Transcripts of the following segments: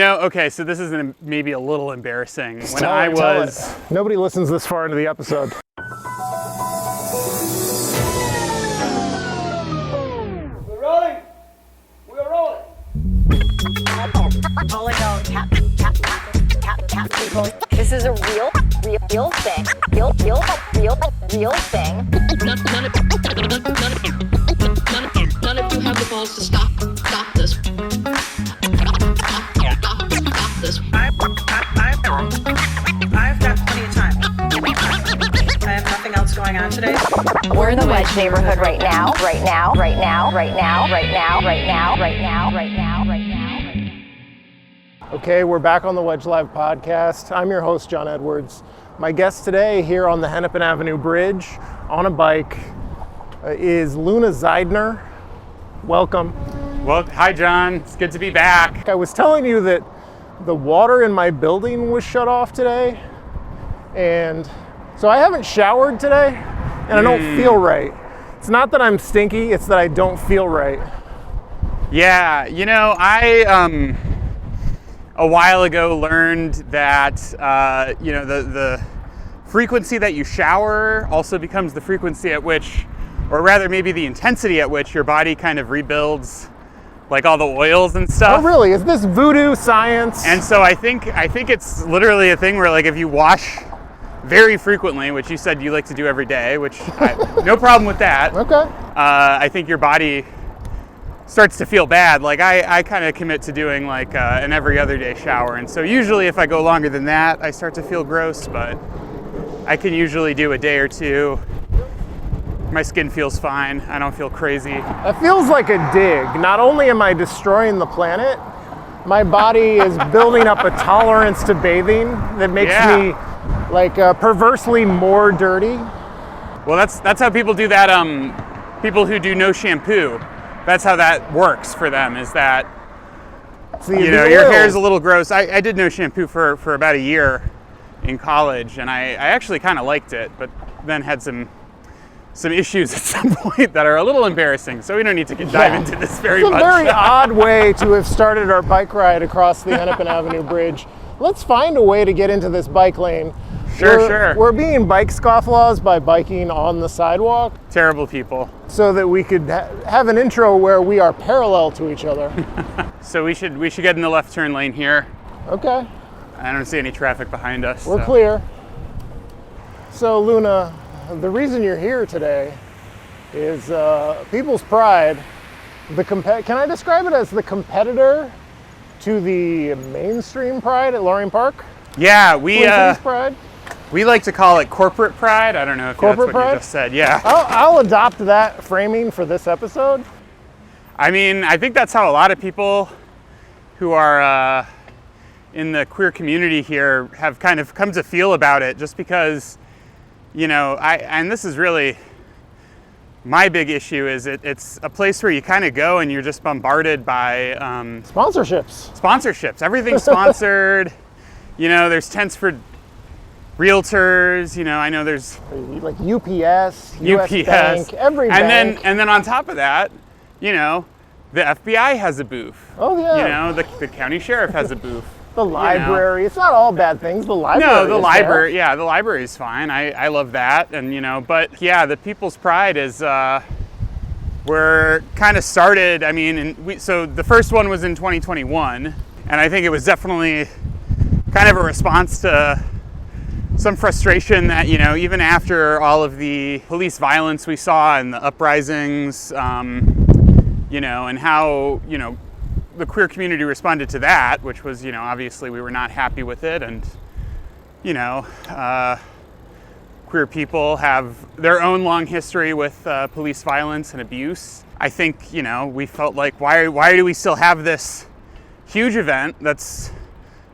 Okay, so this is maybe a little embarrassing. Nobody listens this far into the episode. We're rolling. This is a real thing. Real thing. None of you have the balls to stop this. Stop this. I've got plenty of time. I have nothing else going on today. We're in the Wedge neighborhood right now. Okay, we're back on the Wedge Live podcast. I'm your host, John Edwards. My guest today here on the Hennepin Avenue Bridge on a bike is Luna Zeidner. Welcome. Well, hi, John. It's good to be back. I was telling you that the water in my building was shut off today, and so I haven't showered today, and I don't feel right. It's not that I'm stinky, it's that I don't feel right. Yeah, I a while ago learned that the frequency that you shower also becomes the frequency at which, or rather maybe the intensity at which, your body kind of rebuilds like all the oils and stuff. Oh really? Is this voodoo science? And so I think it's literally a thing where, like, if you wash very frequently, which you said you like to do every day, which no problem with that. Okay. I think your body starts to feel bad. Like I kind of commit to doing like an every other day shower, and so usually if I go longer than that, I start to feel gross, but I can usually do a day or two. My skin feels fine. I don't feel crazy. That feels like a dig. Not only am I destroying the planet, my body is building up a tolerance to bathing that makes me like perversely more dirty. Well, that's how people do that. People who do no shampoo, that's how that works for them. Is that your hair is a little gross. I did no shampoo for about a year in college, and I actually kind of liked it, but then had some issues at some point that are a little embarrassing, so we don't need to dive into this very much. It's a very odd way to have started our bike ride across the Hennepin Avenue Bridge. Let's find a way to get into this bike lane. Sure. We're being bike scofflaws by biking on the sidewalk. Terrible people. So that we could have an intro where we are parallel to each other. So we should get in the left turn lane here. Okay. I don't see any traffic behind us. We're clear. So Luna, the reason you're here today is People's Pride. Can I describe it as the competitor to the mainstream Pride at Loring Park? Yeah, Pride? We like to call it corporate pride. I don't know if that's what you just said. Yeah. I'll adopt that framing for this episode. I mean, I think that's how a lot of people who are in the queer community here have kind of come to feel about it, just because, and this is really my big issue, is it's a place where you kind of go and you're just bombarded by sponsorships. Everything's sponsored. There's tents for realtors. I know there's like UPS, US Bank, every bank. And then on top of that, the FBI has a booth. Oh yeah. The county sheriff has a booth. The library. It's not all bad things. The library. No, the library. Yeah, the library is fine. I love that. And but yeah, the People's Pride is we're kind of started. I mean, so the first one was in 2021, and I think it was definitely kind of a response to some frustration that, even after all of the police violence we saw and the uprisings, and how, the queer community responded to that, which was, obviously we were not happy with it. And, queer people have their own long history with police violence and abuse. I think, we felt like, why do we still have this huge event that's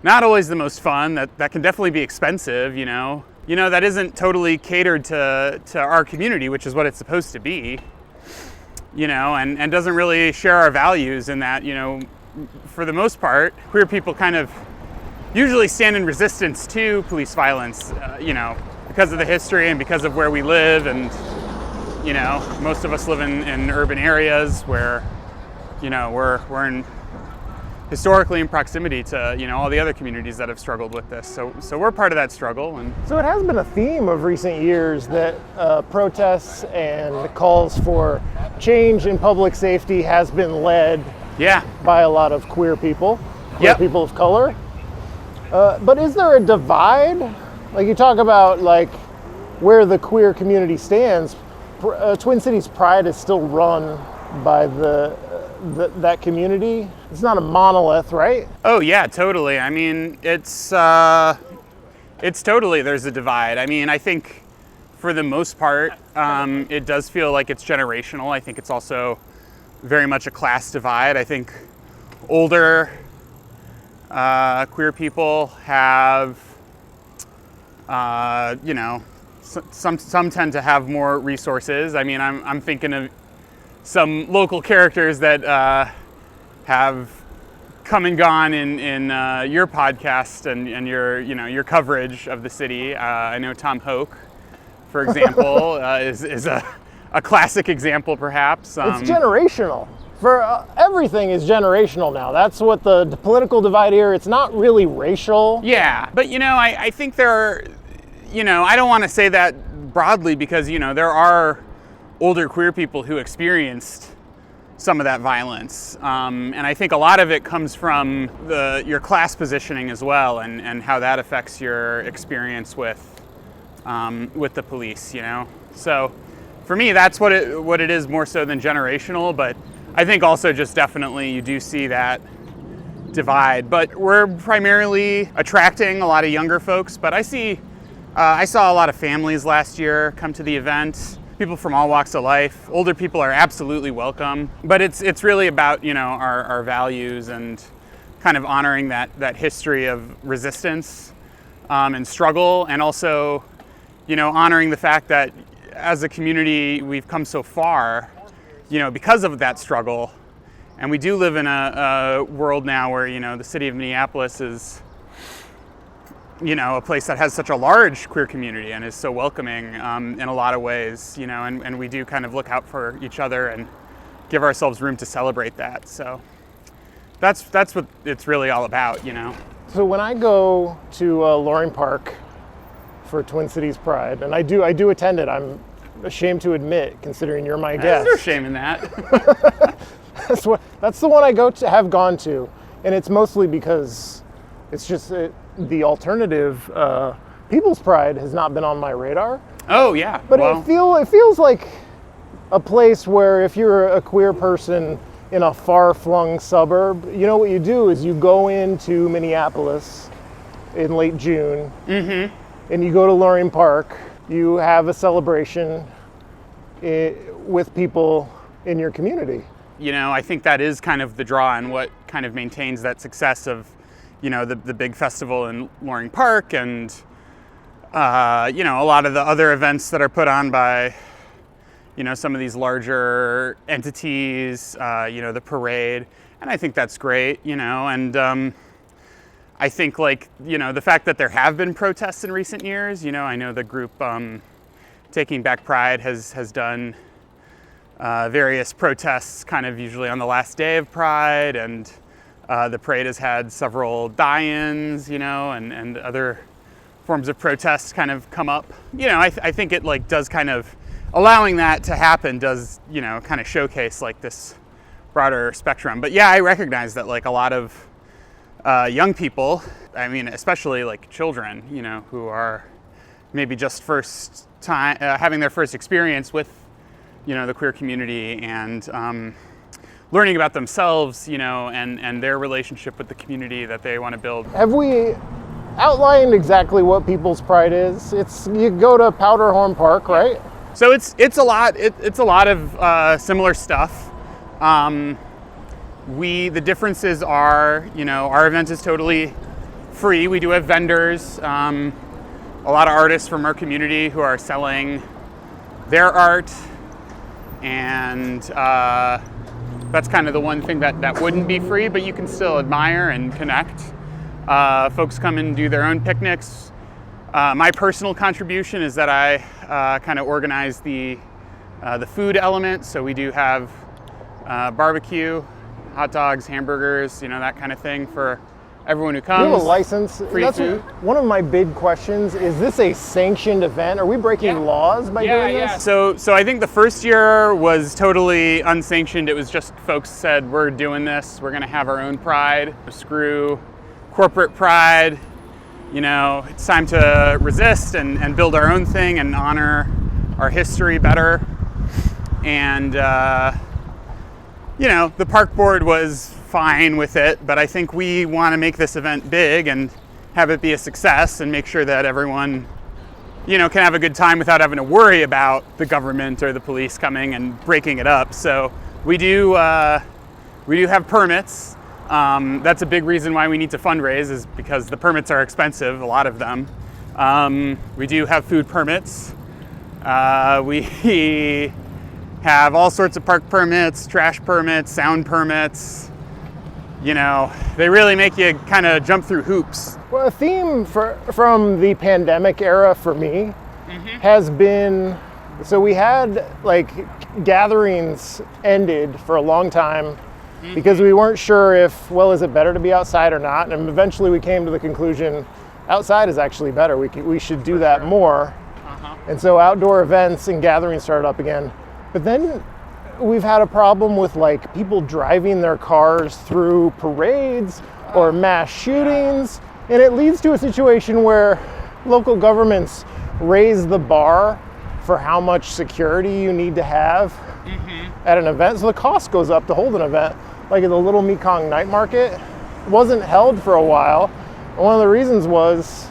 not always the most fun, that can definitely be expensive, that isn't totally catered to our community, which is what it's supposed to be, and doesn't really share our values in that, for the most part, queer people kind of usually stand in resistance to police violence, because of the history and because of where we live. And, most of us live in urban areas where, we're in historically in proximity to, all the other communities that have struggled with this. So we're part of that struggle. And So it has been a theme of recent years that protests and calls for change in public safety has been led yeah, by a lot of queer people, Yep. people of color. But is there a divide? Like you talk about like where the queer community stands, Twin Cities Pride is still run by that community. It's not a monolith, right? oh yeah, totally. I mean, it's totally, there's a divide. I mean, I think for the most part, it does feel like it's generational. I think it's also very much a class divide. I think older queer people have, some tend to have more resources. I mean, I'm thinking of some local characters that have come and gone in your podcast and your coverage of the city. I know Tom Hoke, for example, is a classic example, perhaps. It's generational. For everything is generational now. That's what the political divide here. It's not really racial. Yeah, but I think there are, I don't want to say that broadly because there are older queer people who experienced some of that violence, and I think a lot of it comes from your class positioning as well, and how that affects your experience with the police. So for me, that's what it is more so than generational, but I think also just definitely you do see that divide. But we're primarily attracting a lot of younger folks, but I saw a lot of families last year come to the event, people from all walks of life. Older people are absolutely welcome, but it's really about our values and kind of honoring that history of resistance and struggle, and also honoring the fact that as a community we've come so far because of that struggle. And we do live in a world now where the city of Minneapolis is a place that has such a large queer community and is so welcoming in a lot of ways, and we do kind of look out for each other and give ourselves room to celebrate that. So that's what it's really all about. So when I go to Loring Park for Twin Cities Pride, and I do attend it, I'm ashamed to admit, considering you're my guest. There's no shame in that. That's the one I have gone to, and it's mostly because it's just the alternative. People's Pride has not been on my radar. Oh yeah, but it feels like a place where if you're a queer person in a far-flung suburb, what you do is you go into Minneapolis in late June, and you go to Loring Park. You have a celebration with people in your community. I think that is kind of the draw and what kind of maintains that success of, the big festival in Loring Park and, a lot of the other events that are put on by, some of these larger entities, the parade. And I think that's great, and I think the fact that there have been protests in recent years, I know the group Taking Back Pride has done various protests kind of usually on the last day of Pride, and the parade has had several die-ins, and other forms of protests kind of come up. I think it does kind of, allowing that to happen does, kind of showcase this broader spectrum. But yeah, I recognize that a lot of young people, I mean, especially children, who are maybe just first time having their first experience with, the queer community and learning about themselves, and their relationship with the community that they want to build. Have we outlined exactly what People's Pride is? You go to Powderhorn Park, right? So it's a lot. It's a lot of similar stuff. The differences are, our event is totally free. We do have vendors, a lot of artists from our community who are selling their art, and that's kind of the one thing that wouldn't be free, but you can still admire and connect. Folks come and do their own picnics. My personal contribution is that I kind of organize the food element, so we do have barbecue hot dogs, hamburgers, that kind of thing for everyone who Do comes. you have a license? Free food. One of my big questions, is this a sanctioned event? Are we breaking laws by doing this? So I think the first year was totally unsanctioned. It was just folks said, we're doing this. We're going to have our own pride. Screw corporate pride. It's time to resist and build our own thing and honor our history better. And, the park board was fine with it, but I think we want to make this event big and have it be a success and make sure that everyone, can have a good time without having to worry about the government or the police coming and breaking it up. So we do have permits. That's a big reason why we need to fundraise, is because the permits are expensive, a lot of them. We do have food permits. We have all sorts of park permits, trash permits, sound permits. They really make you kind of jump through hoops. Well, a theme from the pandemic era for me has been, so we had gatherings ended for a long time because we weren't sure if, is it better to be outside or not? And eventually we came to the conclusion, outside is actually better. We should do that more. And so outdoor events and gatherings started up again. But then we've had a problem with people driving their cars through parades or mass shootings. And it leads to a situation where local governments raise the bar for how much security you need to have at an event. So the cost goes up to hold an event. Like at the Little Mekong Night Market, wasn't held for a while. And one of the reasons was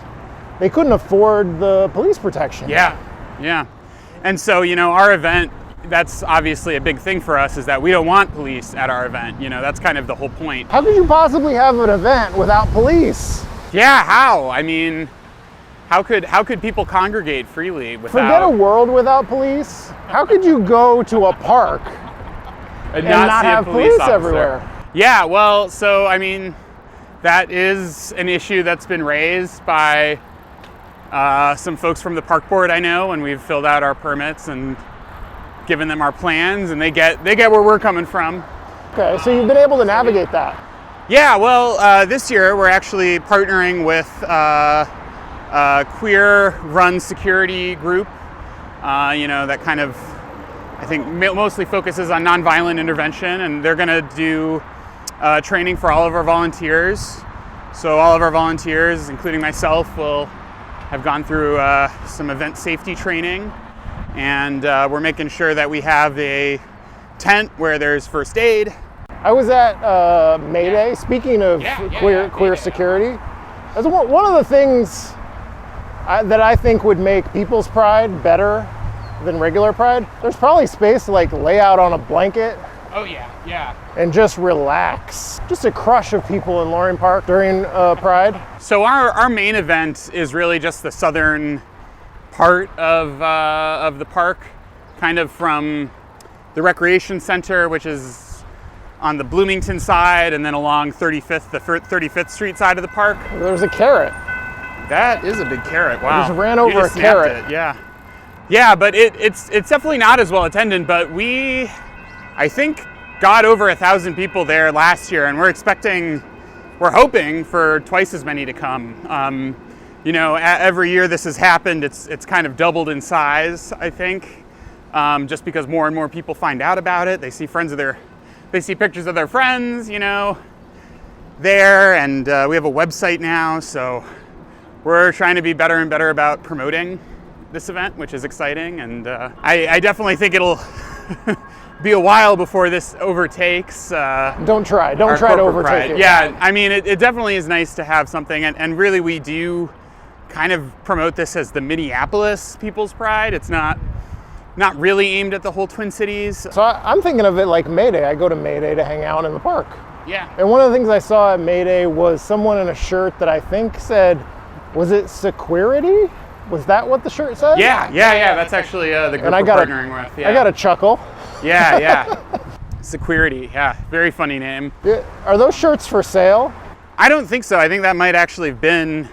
they couldn't afford the police protection. Yeah. And so, our event, that's obviously a big thing for us, is that we don't want police at our event. That's kind of the whole point. How could you possibly have an event without police? Yeah, how? I mean, how could people congregate freely without... Forget a world without police. How could you go to a park and not see a have police officer everywhere? Yeah, well, so, I mean, that is an issue that's been raised by some folks from the park board I know, and we've filled out our permits and given them our plans, and they get where we're coming from. Okay, so you've been able to navigate that. Yeah, well, this year we're actually partnering with a queer-run security group, that kind of, I think, mostly focuses on nonviolent intervention, and they're going to do training for all of our volunteers. So all of our volunteers, including myself, will have gone through some event safety training. And we're making sure that we have a tent where there's first aid. I was at May Day. Speaking of queer security, that's one of the things that I think would make People's Pride better than regular Pride. There's probably space to lay out on a blanket. Oh yeah. And just relax. Just a crush of people in Loring Park during Pride. So our main event is really just the southern part of the park, kind of from the recreation center, which is on the Bloomington side, and then along the 35th Street side of the park. There's a carrot. That is a big carrot. Wow. I just ran over a carrot. It. Yeah, but it's definitely not as well attended, but we, I think, got over 1,000 people there last year, and we're hoping for twice as many to come. Every year this has happened, it's kind of doubled in size, I think, just because more and more people find out about it. They see pictures of their friends, there, and we have a website now, so we're trying to be better and better about promoting this event, which is exciting, and I definitely think it'll be a while before this overtakes. Don't try to overtake it. Yeah, I mean, it definitely is nice to have something, and really we do kind of promote this as the Minneapolis People's Pride. It's not really aimed at the whole Twin Cities. So I'm thinking of it like May Day. I go to May Day to hang out in the park. Yeah. And one of the things I saw at May Day was someone in a shirt that I think said, was it Security? Was that what the shirt said? Yeah. That's actually the group we're partnering with. Yeah. I got a chuckle. Yeah. Security. Yeah, very funny name. Are those shirts for sale? I don't think so. I think that might actually have been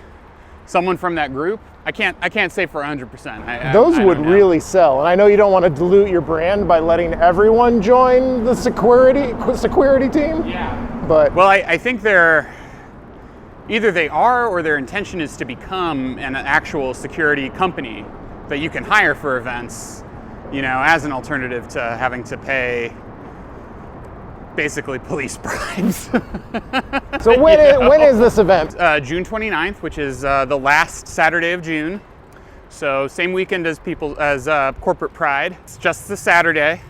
someone from that group I can't say for 100%. Those I would don't know. really sell. And I know you don't want to dilute your brand by letting everyone join the security team. Yeah. But Well, I think either they are or their intention is to become an actual security company that you can hire for events, as an alternative to having to pay basically police bribes. so when is this event? June 29th, which is the last Saturday of June. So same weekend as Corporate Pride. It's just the Saturday.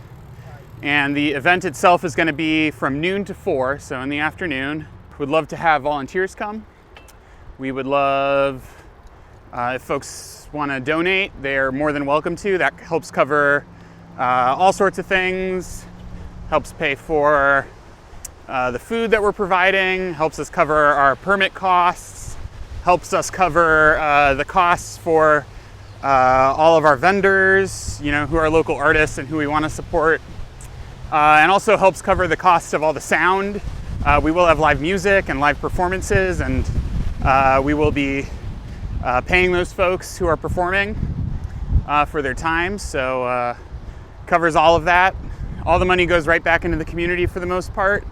And the event itself is going to be from noon to 4, so in the afternoon. Would love to have volunteers come. We would love, if folks want to donate, they're more than welcome to. That helps cover all sorts of things. Helps pay for the food that we're providing, helps us cover our permit costs, helps us cover the costs for all of our vendors, who are local artists and who we want to support, and also helps cover the cost of all the sound. We will have live music and live performances, and we will be paying those folks who are performing for their time, so covers all of that. All the money goes right back into the community for the most part,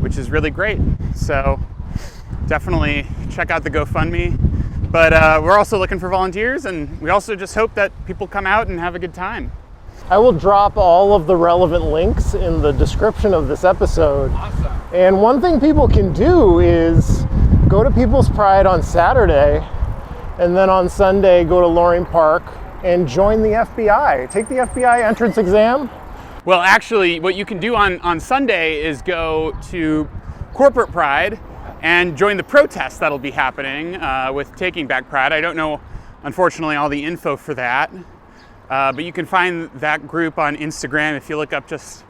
which is really great. So definitely check out the GoFundMe. But we're also looking for volunteers, and we also just hope that people come out and have a good time. I will drop all of the relevant links in the description of this episode. Awesome. And one thing people can do is go to People's Pride on Saturday, and then on Sunday go to Loring Park and join the FBI. Take the FBI entrance exam. Well, actually, what you can do on Sunday is go to Corporate Pride and join the protest that'll be happening with Taking Back Pride. I don't know, unfortunately, all the info for that, but you can find that group on Instagram. If you look up just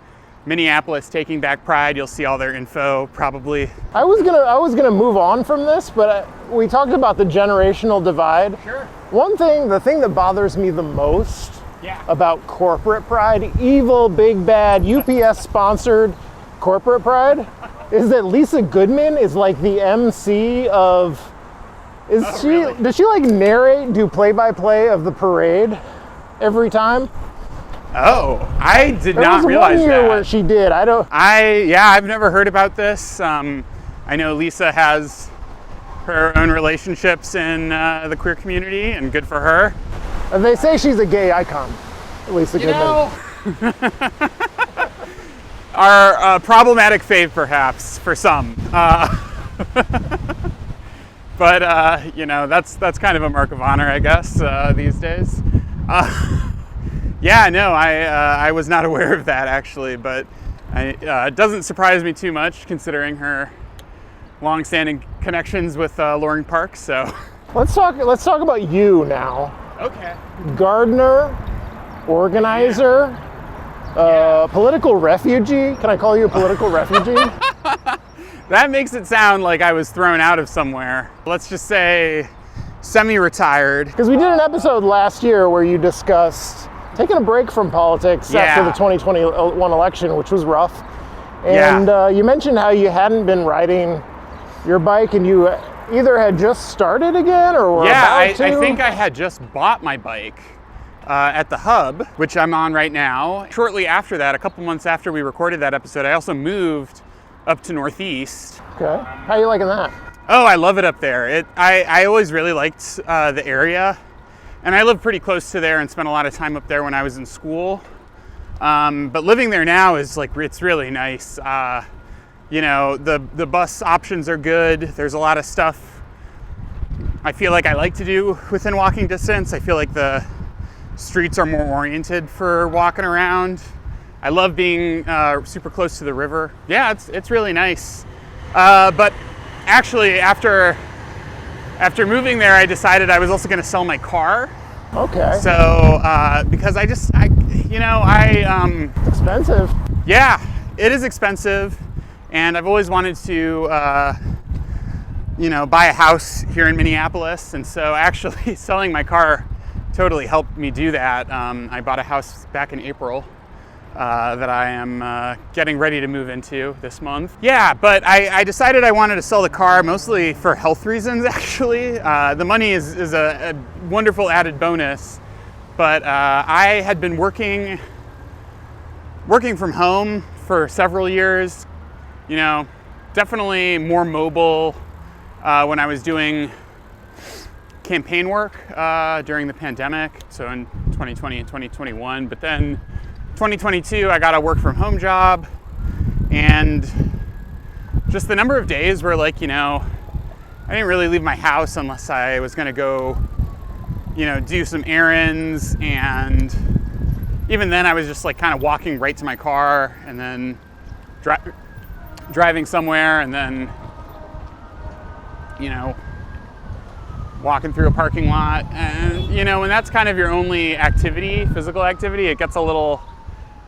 Minneapolis Taking Back Pride, you'll see all their info probably. I was gonna move on from this, but we talked about the generational divide. Sure. The thing that bothers me the most Yeah. about Corporate Pride, evil, big, bad, UPS-sponsored Corporate Pride, is that Lisa Goodman is like the MC of... Really? Does she like do play-by-play of the parade every time? Oh, I did There not was realize one year that. where she did. I've never heard about this. I know Lisa has her own relationships in the queer community, and good for her. They say she's a gay icon, Lisa Goodman. Our problematic fave, perhaps, for some. But that's kind of a mark of honor, I guess, these days. I was not aware of that, actually, but it doesn't surprise me too much, considering her long-standing connections with Loring Park. So Let's talk about you now. okay. Gardener, organizer, political refugee. Can I call you a political refugee? That makes it sound like I was thrown out of somewhere. Let's just say semi-retired. Because we did an episode last year where you discussed taking a break from politics after the 2021 election, which was rough. And you mentioned how you hadn't been riding your bike, and you either had just started again or were about to. I think I had just bought my bike at the hub, which I'm on right now. Shortly after that, a couple months after we recorded that episode, I also moved up to Northeast. Okay. How are you liking that? Oh, I love it up there. I always really liked the area, and I lived pretty close to there and spent a lot of time up there when I was in school. But living there now is it's really nice. The bus options are good. There's a lot of stuff I feel like I like to do within walking distance. I feel like the streets are more oriented for walking around. I love being super close to the river. Yeah, it's really nice. But actually, after moving there, I decided I was also going to sell my car. Okay. So because it's expensive. Yeah, it is expensive, and I've always wanted to buy a house here in Minneapolis, and so actually selling my car totally helped me do that. I bought a house back in April, that I am getting ready to move into this month. Yeah, but I decided I wanted to sell the car mostly for health reasons, actually. The money is a wonderful added bonus, but I had been working from home for several years, you know, definitely more mobile when I was doing campaign work during the pandemic, so in 2020 and 2021, but then 2022 I got a work from home job, and just the number of days where, like, you know, I didn't really leave my house unless I was gonna go, you know, do some errands, and even then I was just like kind of walking right to my car and then driving somewhere, and then, you know, walking through a parking lot. And, you know, when that's kind of your only activity, physical activity, it gets a little,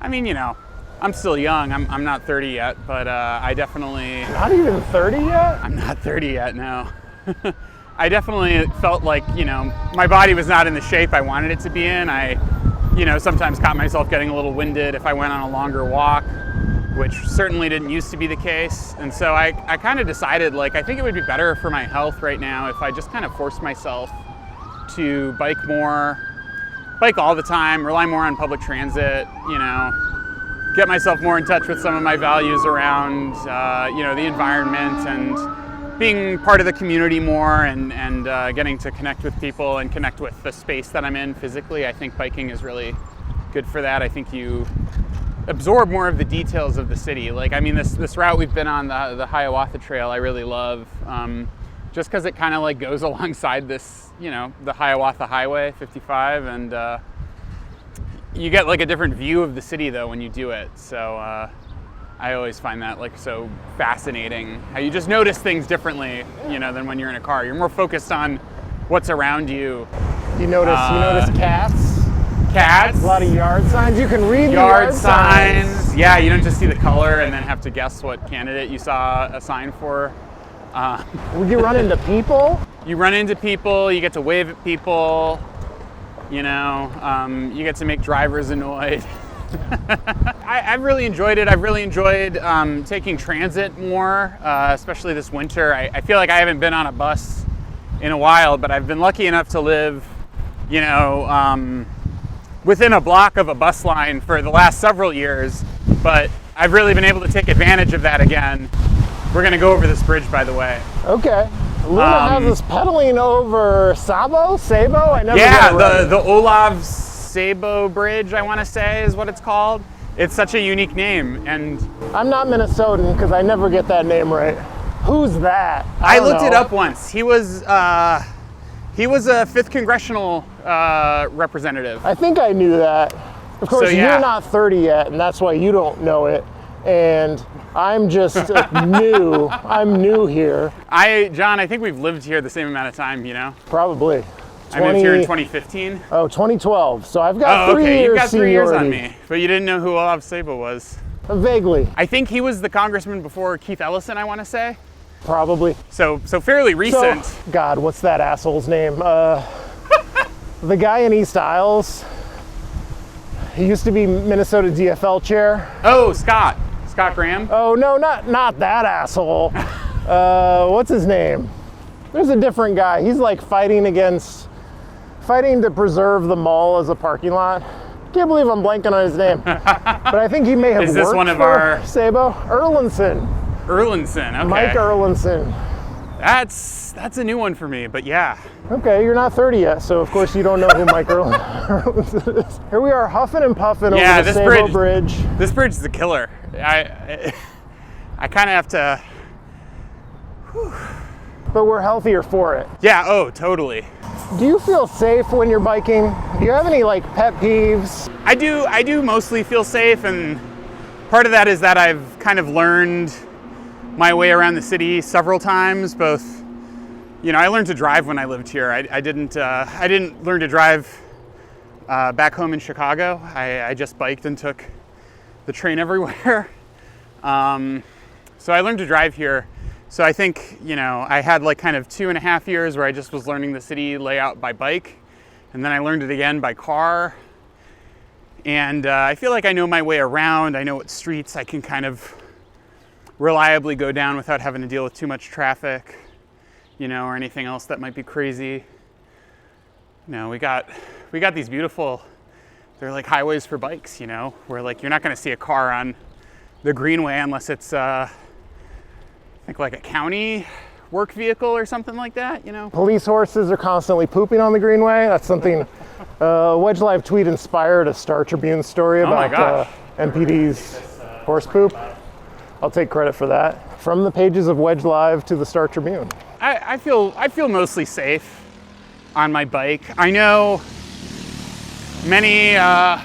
I mean, you know, I'm still young. I'm not 30 yet, but I definitely... Not even 30 yet? I'm not 30 yet, no. I definitely felt like, you know, my body was not in the shape I wanted it to be in. I, you know, sometimes caught myself getting a little winded if I went on a longer walk, which certainly didn't used to be the case. And so I kind of decided, like, I think it would be better for my health right now if I just kind of forced myself to bike more, bike all the time, rely more on public transit, you know, get myself more in touch with some of my values around, you know, the environment and being part of the community more, and getting to connect with people and connect with the space that I'm in physically. I think biking is really good for that. I think you absorb more of the details of the city. Like, I mean, this route we've been on, the Hiawatha Trail, I really love, just because it kind of like goes alongside this, you know, the Hiawatha Highway 55, and you get like a different view of the city though when you do it. So I always find that like so fascinating, how you just notice things differently, you know, than when you're in a car. You're more focused on what's around you. You notice cats? Cats. A lot of yard signs. You can read Yard the signs. Yeah, you don't just see the color and then have to guess what candidate you saw a sign for. Would you run into people? You run into people, you get to wave at people, you know, you get to make drivers annoyed. I've really enjoyed it. I've really enjoyed taking transit more, especially this winter. I feel like I haven't been on a bus in a while, but I've been lucky enough to live, you know, within a block of a bus line for the last several years, but I've really been able to take advantage of that again. We're gonna go over this bridge, by the way. Okay. Luna has us pedaling over Sabo? I never Yeah, get it right. the Olav Sabo Bridge, I want to say, is what it's called. It's such a unique name, and I'm not Minnesotan because I never get that name right. Who's that? I don't looked know. it up once. He was a 5th congressional representative. I think I knew that. Of course, So, yeah. you're not 30 yet, and that's why you don't know it. And I'm just new. I'm new here. John, I think we've lived here the same amount of time, you know? Probably. I moved here in 2015. Oh, 2012. So I've got Oh, 3 okay, years you've got 3 years on seniority. me, but you didn't know who Olav Sabo was. Vaguely, I think he was the congressman before Keith Ellison, I want to say. probably. So fairly recent. So, God, what's that asshole's name? The guy in East Isles. He used to be Minnesota DFL chair. Oh, Scott Graham. Oh no, not that asshole. What's his name? There's a different guy. He's like fighting to preserve the mall as a parking lot. Can't believe I'm blanking on his name. But I think he may have Is this worked one of for our- Sabo. Erlinson. Okay. Mike Erlinson. That's a new one for me, but yeah. Okay, you're not 30 yet, so of course you don't know who Mike Erlinson is. Here we are huffing and puffing Yeah, over the this Sabo bridge- Bridge. This bridge is a killer. I kind of have to. But we're healthier for it. Yeah. Oh, totally. Do you feel safe when you're biking? Do you have any like pet peeves? I do mostly feel safe, and part of that is that I've kind of learned my way around the city several times. Both, you know, I learned to drive when I lived here. I didn't learn to drive back home in Chicago. I just biked and took the train everywhere. So I learned to drive here. So I think, you know, I had like kind of 2.5 years where I just was learning the city layout by bike, and then I learned it again by car. And I feel like I know my way around. I know what streets I can kind of reliably go down without having to deal with too much traffic, you know, or anything else that might be crazy. You know, we got these beautiful, they're like highways for bikes, you know, where like you're not going to see a car on the Greenway unless it's I think like a county work vehicle or something like that, you know. Police horses are constantly pooping on the Greenway. That's something Wedge Live tweet inspired a Star Tribune story about MPD's horse poop. I'll take credit for that. From the pages of Wedge Live to the Star Tribune. I feel mostly safe on my bike. I know many, I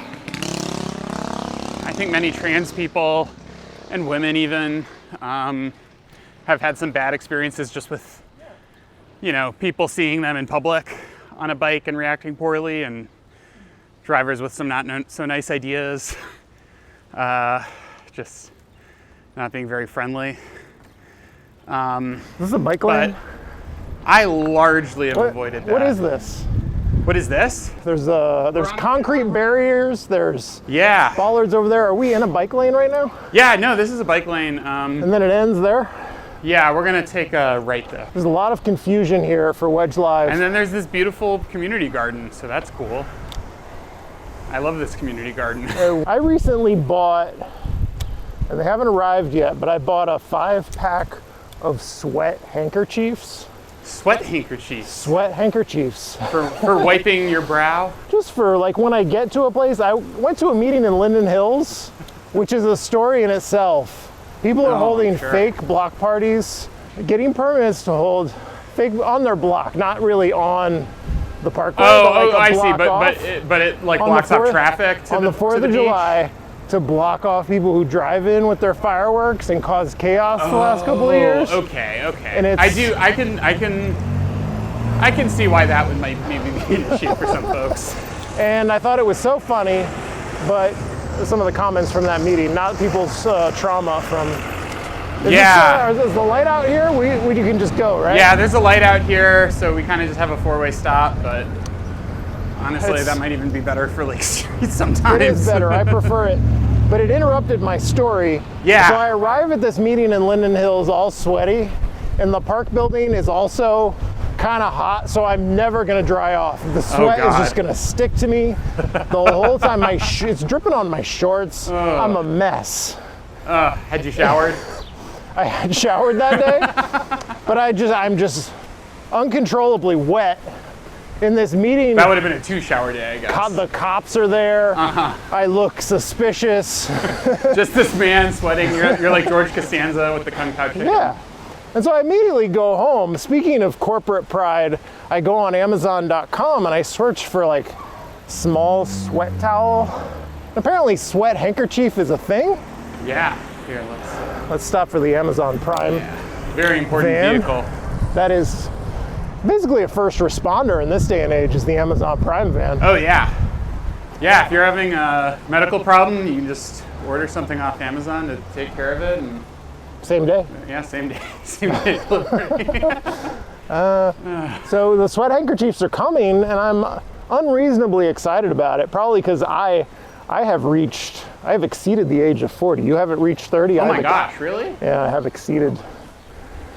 think many trans people and women even have had some bad experiences just with, you know, people seeing them in public on a bike and reacting poorly, and drivers with some not so nice ideas, just not being very friendly. This is a bike lane? But I largely have avoided that. What is this? What is this? There's concrete barriers, there's Yeah. bollards over there. Are we in a bike lane right now? Yeah, no, this is a bike lane. And then it ends there? Yeah, we're gonna take a right though. There's a lot of confusion here for Wedge Live. And then there's this beautiful community garden, so that's cool. I love this community garden. I recently bought, and they haven't arrived yet, but I bought a 5-pack of sweat handkerchiefs. Sweat handkerchiefs. Sweat handkerchiefs. For wiping your brow? Just for like when I get to a place. I went to a meeting in Linden Hills, which is a story in itself. People are holding fake block parties, getting permits to hold fake on their block, not really on the parkway. Oh, but like I see, but it like blocks off traffic to on the 4th of July to block off people who drive in with their fireworks and cause chaos the last couple of years. Okay. And it's, I can see why that would maybe be an issue for some folks. And I thought it was so funny, but some of the comments from that meeting, not people's trauma from. Is the light out here? You can just go, right? Yeah, there's a light out here, so we kind of just have a 4-way stop, but honestly, that might even be better for Lake Street sometimes. It is better, I prefer it. But it interrupted my story. Yeah. So I arrive at this meeting in Linden Hills all sweaty, and the park building is also kind of hot, so I'm never gonna dry off. The sweat is just gonna stick to me the whole time. It's dripping on my shorts. I'm a mess. Had you showered? I had showered that day, but I'm just uncontrollably wet in this meeting. That would have been a 2-shower day, I guess. The cops are there. I look suspicious. Just this man sweating. You're like George Costanza with the Kung Pao chicken. Yeah. And so I immediately go home. Speaking of corporate pride, I go on Amazon.com and I search for like small sweat towel. Apparently sweat handkerchief is a thing. Yeah. Here, let's stop for the Amazon Prime. Very important vehicle. That is basically a first responder in this day and age, is the Amazon Prime van. Oh yeah. Yeah, if you're having a medical problem, you can just order something off Amazon to take care of it. And same day? Yeah, same day. Same day delivery. So the sweat handkerchiefs are coming, and I'm unreasonably excited about it, probably because I have exceeded the age of 40. You haven't reached 30? Oh my gosh, really? Yeah, I have exceeded.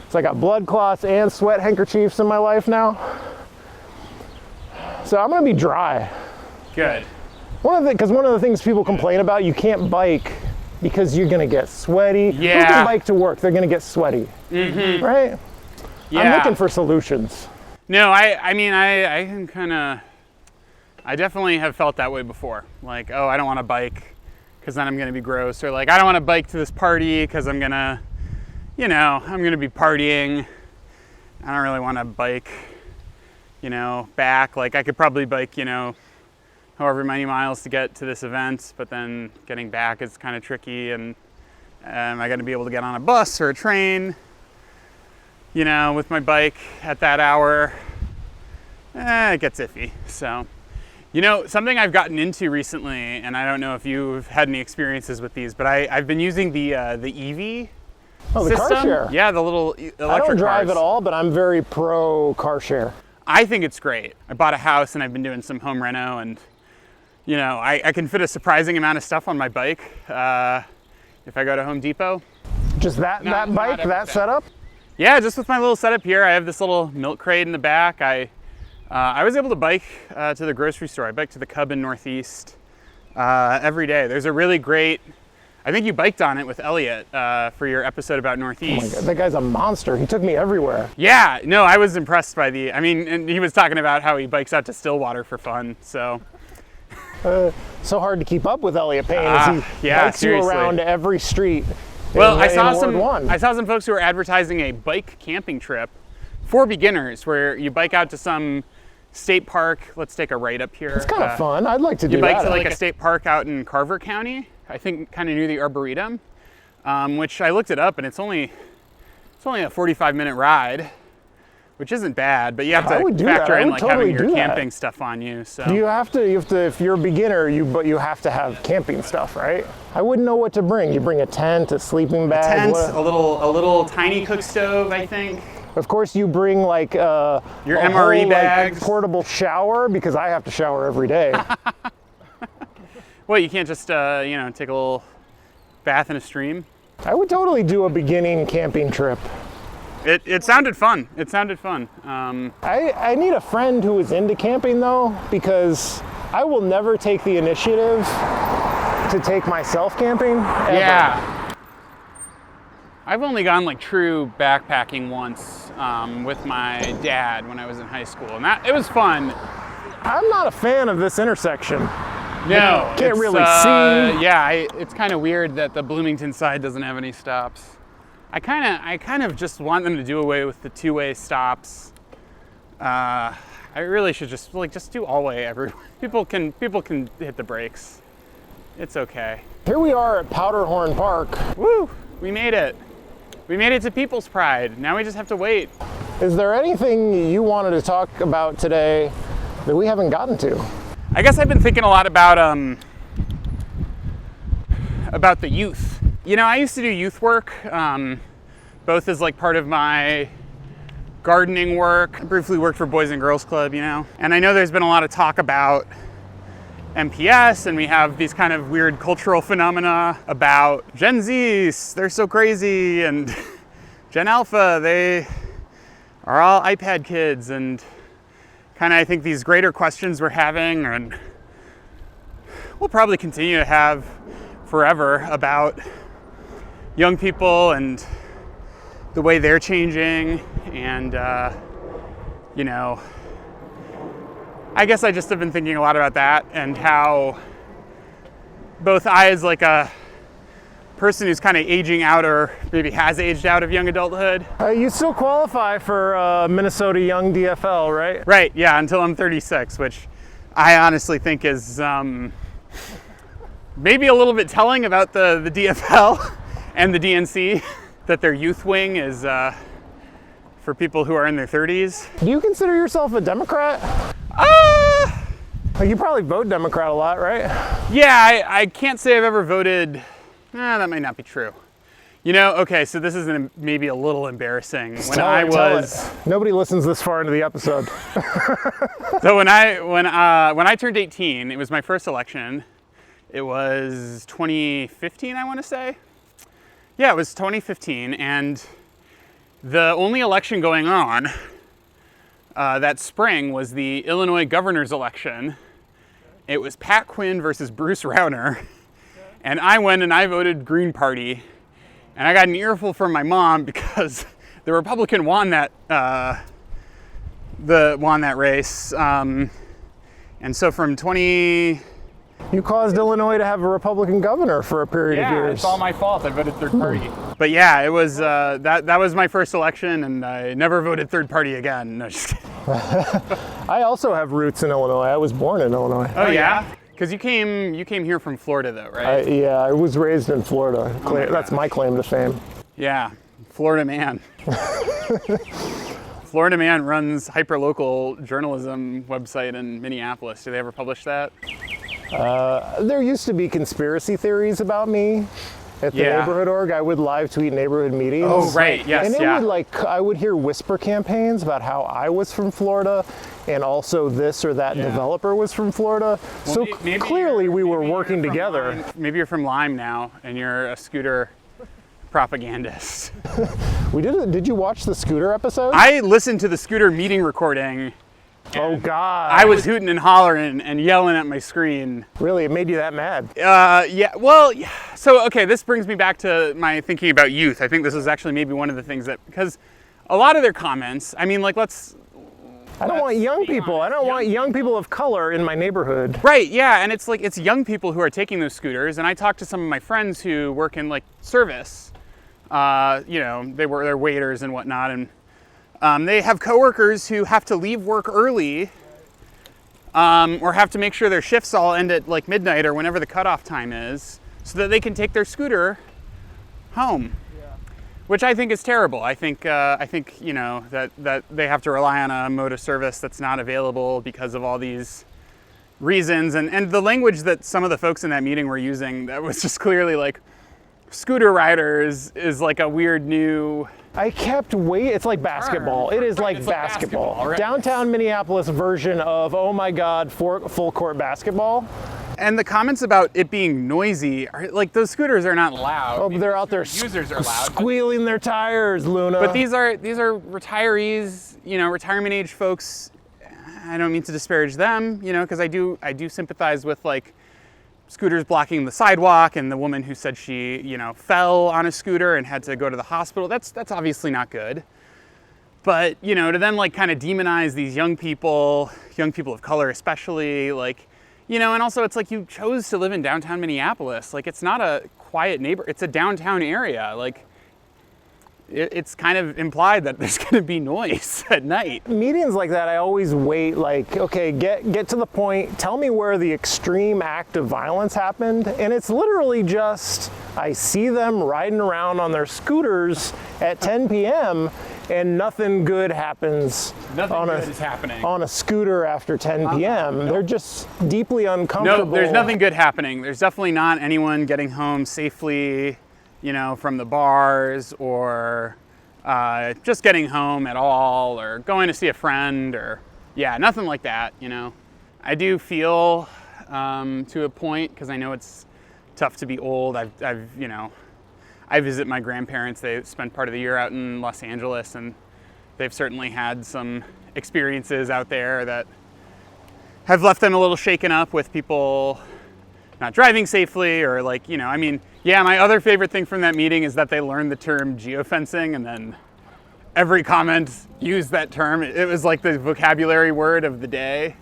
So I got blood clots and sweat handkerchiefs in my life now. So I'm gonna be dry. Good. Because one of the things people complain about, you can't bike because you're gonna get sweaty. Yeah. Who can bike to work? They're gonna get sweaty. Mm-hmm. Right? Yeah. I'm looking for solutions. No, I mean, I can kind of, I definitely have felt that way before. Like, oh, I don't want to bike because then I'm going to be gross. Or like, I don't want to bike to this party because I'm going to, you know, I'm going to be partying. I don't really want to bike, you know, back. Like I could probably bike, you know, however many miles to get to this event, but then getting back is kind of tricky. And am I going to be able to get on a bus or a train, you know, with my bike at that hour? It gets iffy. So, you know, something I've gotten into recently, and I don't know if you've had any experiences with these, but I've been using the EV the system. car share. Yeah, the little electric I don't drive cars. at all, but I'm very pro car share. I think it's great. I bought a house and I've been doing some home reno, and you know, I can fit a surprising amount of stuff on my bike if I go to Home Depot. Just that Not bike, that everything. setup? Yeah, just with my little setup here. I have this little milk crate in the back. I was able to bike to the grocery store. I biked to the Cub in Northeast every day. There's a really great, I think you biked on it with Elliot for your episode about Oh my Northeast. God, that guy's a monster. He took me everywhere. Yeah, no, I was impressed by and he was talking about how he bikes out to Stillwater for fun, so. So hard to keep up with Elliot Payne as he yeah, bikes seriously. you around every street. Well, in Ward 1. I saw some folks who were advertising a bike camping trip for beginners where you bike out to some state park. Let's take a right up here. It's kind of fun. I'd like to do You bike that. to like a state park out in Carver County, I think kind of near the Arboretum, which I looked it up and it's only a 45-minute ride, which isn't bad, but you have I to would do that. factor I in would like totally having do your that. camping stuff on you. So You have to, if you're a beginner, but you have to have camping stuff, right? I wouldn't know what to bring. You bring a tent, a sleeping bag. tent, what- a little tiny cook stove, I think. Of course, you bring like your MRE whole, bags. like, portable shower, because I have to shower every day. Well, you can't just you know, take a little bath in a stream. I would totally do a beginning camping trip. It sounded fun. It sounded fun. I need a friend who is into camping though, because I will never take the initiative to take myself camping. Ever. Yeah. I've only gone like true backpacking once with my dad when I was in high school, and it was fun. I'm not a fan of this intersection. No, Can't it's, really see. Yeah, it's kind of weird that the Bloomington side doesn't have any stops. I kind of just want them to do away with the two-way stops. I really should just do all-way everywhere. People can hit the brakes. It's okay. Here we are at Powderhorn Park. Woo! We made it. We made it to People's Pride. Now we just have to wait. Is there anything you wanted to talk about today that we haven't gotten to? I guess I've been thinking a lot about the youth. You know, I used to do youth work, both as like part of my gardening work. I briefly worked for Boys and Girls Club, you know. And I know there's been a lot of talk about MPS, and we have these kind of weird cultural phenomena about Gen Zs, they're so crazy, and Gen Alpha, they are all iPad kids, and kind of I think these greater questions we're having, and we'll probably continue to have forever, about young people and the way they're changing, and you know, I guess I just have been thinking a lot about that, and how both I, as like a person who's kind of aging out, or maybe has aged out of young adulthood. You still qualify for Minnesota Young DFL, right? Right, yeah, until I'm 36, which I honestly think is maybe a little bit telling about the DFL and the DNC, that their youth wing is for people who are in their 30s. Do you consider yourself a Democrat? You probably vote Democrat a lot, right? Yeah, I can't say I've ever voted. That might not be true. You know, okay, so this is maybe a little embarrassing. Tell it. Nobody listens this far into the episode. So when I turned 18, it was my first election. It was 2015, I want to say. Yeah, it was 2015, and the only election going on that spring was the Illinois governor's election. It was Pat Quinn versus Bruce Rauner, and I went and I voted Green Party, and I got an earful from my mom because the Republican won that race, and so from 20. You caused Illinois to have a Republican governor for a period of years. It's all my fault. I voted third party. But yeah, it was that was my first election, and I never voted third party again. No, just kidding. I also have roots in Illinois. I was born in Illinois. Oh yeah? Because you came here from Florida though, right? Yeah, I was raised in Florida. That's my claim to fame. Yeah, Florida man. Florida man runs hyperlocal journalism website in Minneapolis. Do they ever publish that? There used to be conspiracy theories about me at the Yeah. neighborhood org, I would live tweet neighborhood meetings. Oh, right. Yes, And it yeah. would I would hear whisper campaigns about how I was from Florida and also this or that Yeah. developer was from Florida. Well, So maybe clearly we were maybe you're working from together. Lime. Maybe you're from Lime now and you're a scooter propagandist. Did you watch the scooter episode? I listened to the scooter meeting recording. Oh God. I was hooting and hollering and yelling at my screen. Really, it made you that mad. Yeah, well, yeah. So, okay, this brings me back to my thinking about youth. I think this is actually maybe one of the things that, because a lot of their comments, I mean, like, I don't want young be people. I honest. don't want young people of color in my neighborhood. right, yeah, and it's like, it's young people who are taking those scooters, and I talked to some of my friends who work in, like, service. You know, they're waiters and whatnot, and they have coworkers who have to leave work early, or have to make sure their shifts all end at like midnight or whenever the cutoff time is, so that they can take their scooter home. Which I think is terrible. I think you know that they have to rely on a mode of service that's not available because of all these reasons, and the language that some of the folks in that meeting were using, that was just clearly like, scooter riders is like a weird new. I kept waiting. It's like basketball. It is like It's like basketball, right? Downtown Minneapolis version of, oh my God, full court basketball. And the comments about it being noisy are like, those scooters are not loud. Oh, but they're out there Users are loud. squealing their tires, Luna. But these are retirees, you know, retirement age folks. I don't mean to disparage them, you know, because I do sympathize with like scooters blocking the sidewalk and the woman who said she, you know, fell on a scooter and had to go to the hospital. That's obviously not good. But, you know, to then like kind of demonize these young people of color especially, like, you know, and also it's like, you chose to live in downtown Minneapolis. Like, it's not a quiet neighbor, it's a downtown area. Like, it's kind of implied that there's going to be noise at night. Meetings like that, I always wait, like, okay, get to the point, tell me where the extreme act of violence happened. And it's literally just, I see them riding around on their scooters at 10 p.m. and nothing good happens Nothing good is happening. on a scooter after 10 p.m. They're just deeply uncomfortable. No, there's nothing good happening. There's definitely not anyone getting home safely, you know, from the bars, or just getting home at all, or going to see a friend, or, yeah, nothing like that, you know. I do feel, to a point, because I know it's tough to be old, you know, I visit my grandparents. They spent part of the year out in Los Angeles, and they've certainly had some experiences out there that have left them a little shaken up with people not driving safely, or like, you know, I mean, yeah, my other favorite thing from that meeting is that they learned the term geofencing, and then every comment used that term. It was like the vocabulary word of the day.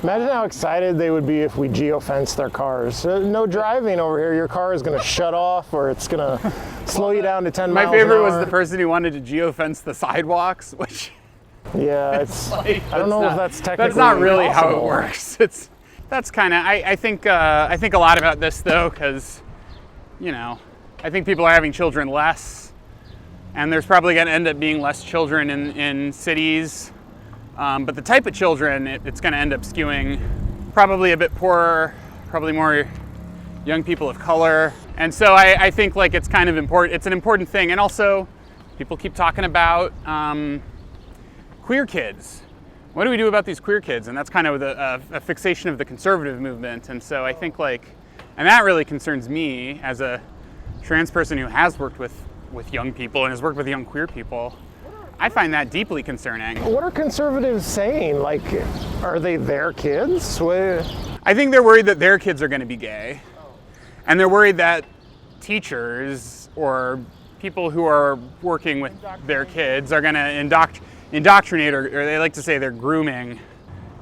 Imagine how excited they would be if we geofenced their cars. No driving over here. Your car is going to shut off, or it's going to slow you down to 10 miles My favorite an was hour. the person who wanted to geofence the sidewalks, which Yeah, it's. like, I don't know if that's technically. That's not really how it possible. works. That's kind of. I think a lot about this though, because, you know, I think people are having children less, and there's probably going to end up being less children in cities. But the type of children, it's going to end up skewing probably a bit poorer, probably more young people of color. And so I think like it's kind of important. It's an important thing. And also, people keep talking about queer kids. What do we do about these queer kids? And that's kind of a fixation of the conservative movement. And so I think like, and that really concerns me as a trans person who has worked with young people and has worked with young queer people. I find that deeply concerning. What are conservatives saying? Like, are they their kids? I think they're worried that their kids are going to be gay. And they're worried that teachers or people who are working with their kids are going to indoctrinate, or they like to say they're grooming.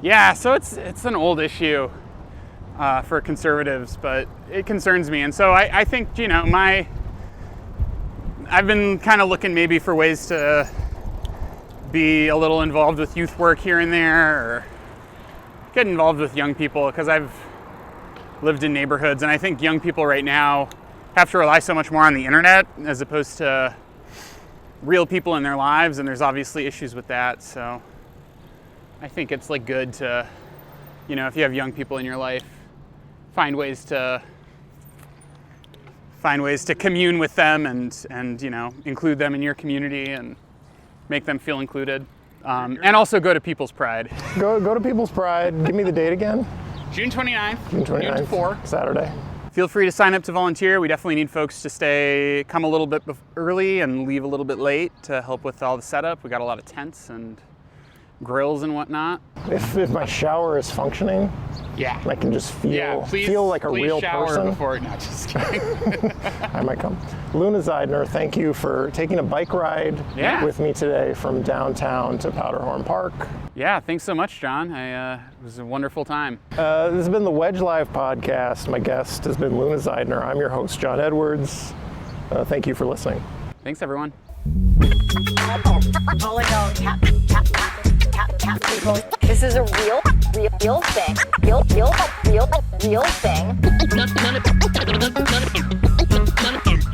Yeah, so it's an old issue for conservatives, but it concerns me. And so I think, you know, I've been kind of looking maybe for ways to be a little involved with youth work here and there, or get involved with young people, because I've lived in neighborhoods, and I think young people right now have to rely so much more on the internet as opposed to real people in their lives, and there's obviously issues with that. So I think it's like good to, you know, if you have young people in your life, find ways to find ways to commune with them and you know, include them in your community and make them feel included. And also go to People's Pride. Go to People's Pride. Give me the date again. June 29th, June 29th, noon to 4. Saturday. Feel free to sign up to volunteer. We definitely need folks to come a little bit early and leave a little bit late to help with all the setup. We got a lot of tents and grills and whatnot. If my shower is functioning, yeah, I can just please, feel like a real shower person. Before, no, just kidding. I might come. Luna Zeidner, thank you for taking a bike ride with me today from downtown to Powderhorn Park. Yeah, thanks so much, John. It was a wonderful time. This has been the Wedge Live podcast. My guest has been Luna Zeidner. I'm your host, John Edwards. Thank you for listening. Thanks, everyone. This is a real thing. Real thing.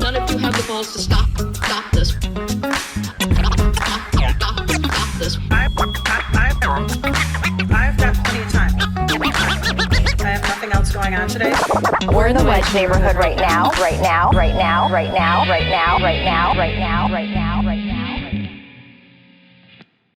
None of you have the balls to stop this. Stop this. I've got plenty of time. I have nothing else going on today. We're in the Wedge neighborhood right now. Right now.